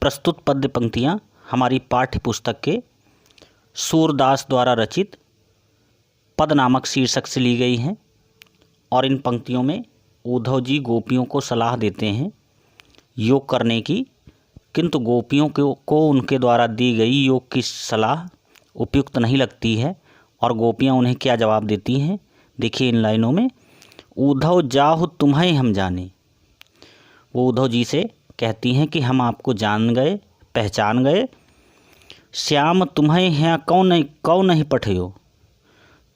प्रस्तुत पद्य पंक्तियाँ हमारी पाठ्य पुस्तक के सूरदास द्वारा रचित पद नामक शीर्षक से ली गई हैं और इन पंक्तियों में उद्धव जी गोपियों को सलाह देते हैं योग करने की, किंतु गोपियों को उनके द्वारा दी गई योग की सलाह उपयुक्त नहीं लगती है और गोपियाँ उन्हें क्या जवाब देती हैं। देखिए इन लाइनों में, उद्धव जाहु तुम्हें हम जाने। वो उद्धव जी से कहती हैं कि हम आपको जान गए, पहचान गए। श्याम तुम्हें हैं कौन नहीं पठयो,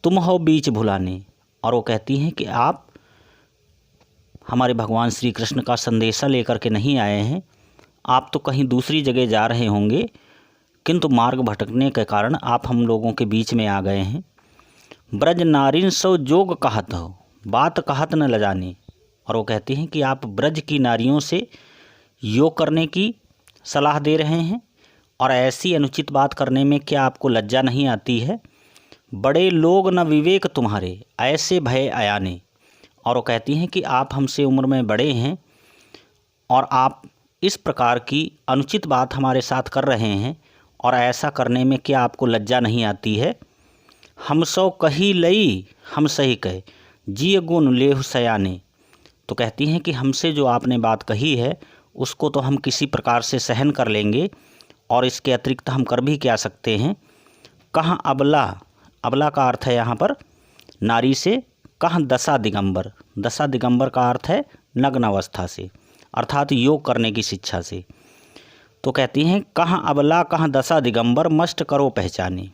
तुम हो बीच भुलाने। और वो कहती हैं कि आप हमारे भगवान श्री कृष्ण का संदेशा लेकर के नहीं आए हैं, आप तो कहीं दूसरी जगह जा रहे होंगे, किंतु मार्ग भटकने के कारण आप हम लोगों के बीच में आ गए हैं। ब्रज नारिन सो जोग कहत हो, बात कहत न लजाने। और वो कहती हैं कि आप ब्रज की नारियों से योग करने की सलाह दे रहे हैं और ऐसी अनुचित बात करने में क्या आपको लज्जा नहीं आती है। बड़े लोग न विवेक तुम्हारे, ऐसे भय अयाने। और वो कहती हैं कि आप हमसे उम्र में बड़े हैं और आप इस प्रकार की अनुचित बात हमारे साथ कर रहे हैं और ऐसा करने में क्या आपको लज्जा नहीं आती है। हम सौ कही लई हम सही कहे, जिय गुण लेहु सयाने। तो कहती हैं कि हमसे जो आपने बात कही है उसको तो हम किसी प्रकार से सहन कर लेंगे और इसके अतिरिक्त हम कर भी क्या सकते हैं। कहाँ अबला, अबला का अर्थ है यहाँ पर नारी से, कहाँ दशा दिगंबर, दशा दिगंबर का अर्थ है नग्न अवस्था से, अर्थात योग करने की शिक्षा से। तो कहती हैं कहाँ अबला कहाँ दशा दिगंबर मस्ट करो पहचाने।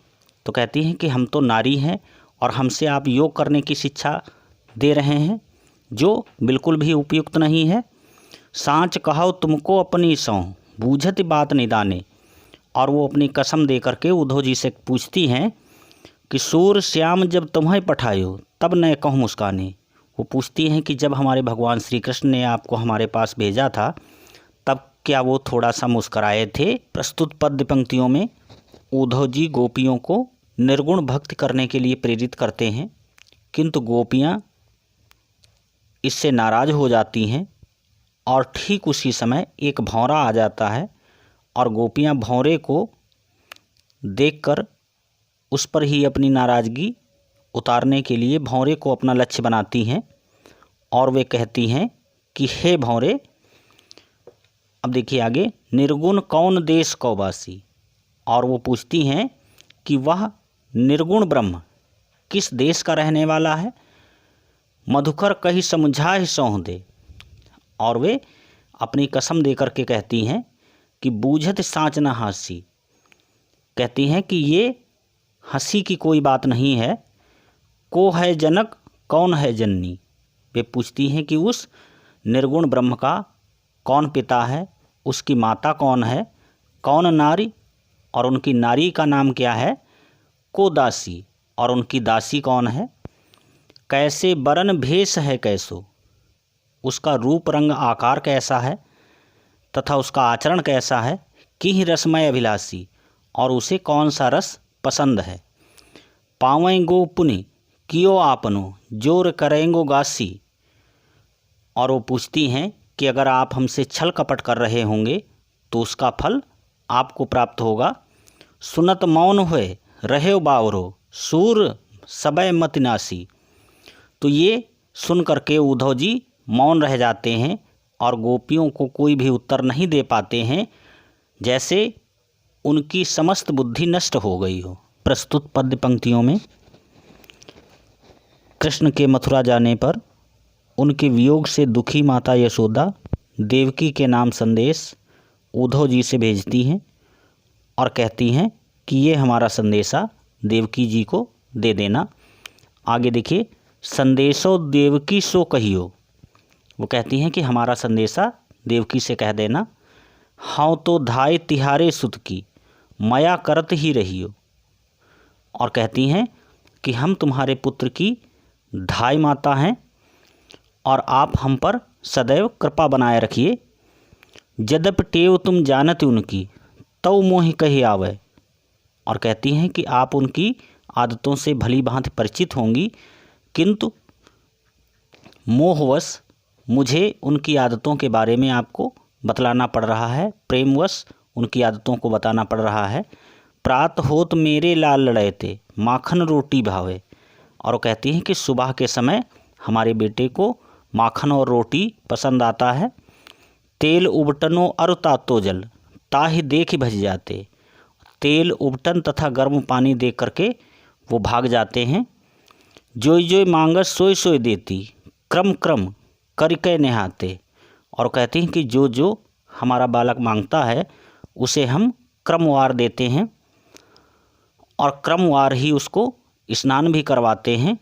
तो कहती हैं कि हम तो नारी हैं और हमसे आप योग करने की शिक्षा दे रहे हैं जो बिल्कुल भी उपयुक्त नहीं है। सांच कहो तुमको अपनी सौं, बूझत बात निदाने। और वो अपनी कसम दे करके उद्धव जी से पूछती हैं कि सूर श्याम जब तुम्हें पठायो तब न कहूँ मुस्काने। वो पूछती हैं कि जब हमारे भगवान श्री कृष्ण ने आपको हमारे पास भेजा था तब क्या वो थोड़ा सा मुस्कराए थे। प्रस्तुत पद्य पंक्तियों में उद्धव जी गोपियों को निर्गुण भक्ति करने के लिए प्रेरित करते हैं, किंतु गोपियाँ इससे नाराज़ हो जाती हैं और ठीक उसी समय एक भौंरा आ जाता है और गोपियाँ भौंरे को देखकर उस पर ही अपनी नाराज़गी उतारने के लिए भौंरे को अपना लक्ष्य बनाती हैं और वे कहती हैं कि हे भौंरे, अब देखिए आगे, निर्गुण कौन देश कौवासी। और वो पूछती हैं कि वह निर्गुण ब्रह्म किस देश का रहने वाला है। मधुकर कही समझाए सौंह दे। और वे अपनी कसम दे करके कहती हैं कि बूझत साँच न हासी। कहती हैं कि ये हंसी की कोई बात नहीं है। को है जनक कौन है जननी। वे पूछती हैं कि उस निर्गुण ब्रह्म का कौन पिता है, उसकी माता कौन है, कौन नारी और उनकी नारी का नाम क्या है। को दासी और उनकी दासी कौन है। कैसे बरन भेष है कैसो, उसका रूप रंग आकार कैसा है तथा उसका आचरण कैसा है। किहि रसमय अभिलाषी, और उसे कौन सा रस पसंद है। पावें गो पुनि कियो आपनो, जोर करेंगो गासी। और वो पूछती हैं कि अगर आप हमसे छल कपट कर रहे होंगे तो उसका फल आपको प्राप्त होगा। सुनत मौन हुए रहे बावरो, सूर सबय मत नासी। तो ये सुन करके उद्धव जी मौन रह जाते हैं और गोपियों को कोई भी उत्तर नहीं दे पाते हैं, जैसे उनकी समस्त बुद्धि नष्ट हो गई हो। प्रस्तुत पद्य पंक्तियों में कृष्ण के मथुरा जाने पर उनके वियोग से दुखी माता यशोदा देवकी के नाम संदेश उद्धव जी से भेजती हैं और कहती हैं कि ये हमारा संदेशा देवकी जी को दे देना। आगे देखिए, संदेशो देवकी सो कहियो। वो कहती हैं कि हमारा संदेशा देवकी से कह देना। हाँ तो धाय तिहारे सुत की, मया करत ही रहियो। और कहती हैं कि हम तुम्हारे पुत्र की धाय माता हैं और आप हम पर सदैव कृपा बनाए रखिए। यद्यपि टेव तुम जानत उनकी, तव मोहि कही आवे। और कहती हैं कि आप उनकी आदतों से भली भांति परिचित होंगी, किंतु मोहवश मुझे उनकी आदतों के बारे में आपको बतलाना पड़ रहा है, प्रेमवश उनकी आदतों को बताना पड़ रहा है। प्रात होत मेरे लाल लड़ैते, माखन रोटी भावे। और वो कहती हैं कि सुबह के समय हमारे बेटे को माखन और रोटी पसंद आता है। तेल उबटनो अरु तातो जल, ताहि देख भज जाते। तेल उबटन तथा गर्म पानी दे करके वो भाग जाते हैं। जोई जोई मांगस सोई सोई देती, क्रम क्रम करके नहाते। और कहते हैं कि जो जो हमारा बालक मांगता है उसे हम क्रमवार देते हैं और क्रमवार ही उसको स्नान भी करवाते हैं।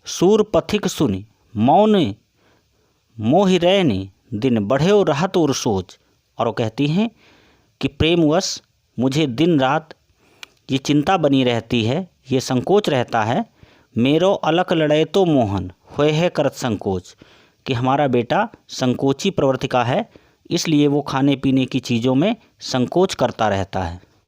सूर पथिक सुनि मौन मोहि रैनी, दिन बढ़े रहत और सोच। और वो कहती हैं कि प्रेमवश मुझे दिन रात ये चिंता बनी रहती है, ये संकोच रहता है। मेरो अलक लड़े तो मोहन होए है करत संकोच, कि हमारा बेटा संकोची प्रवृत्ति का है, इसलिए वो खाने पीने की चीज़ों में संकोच करता रहता है।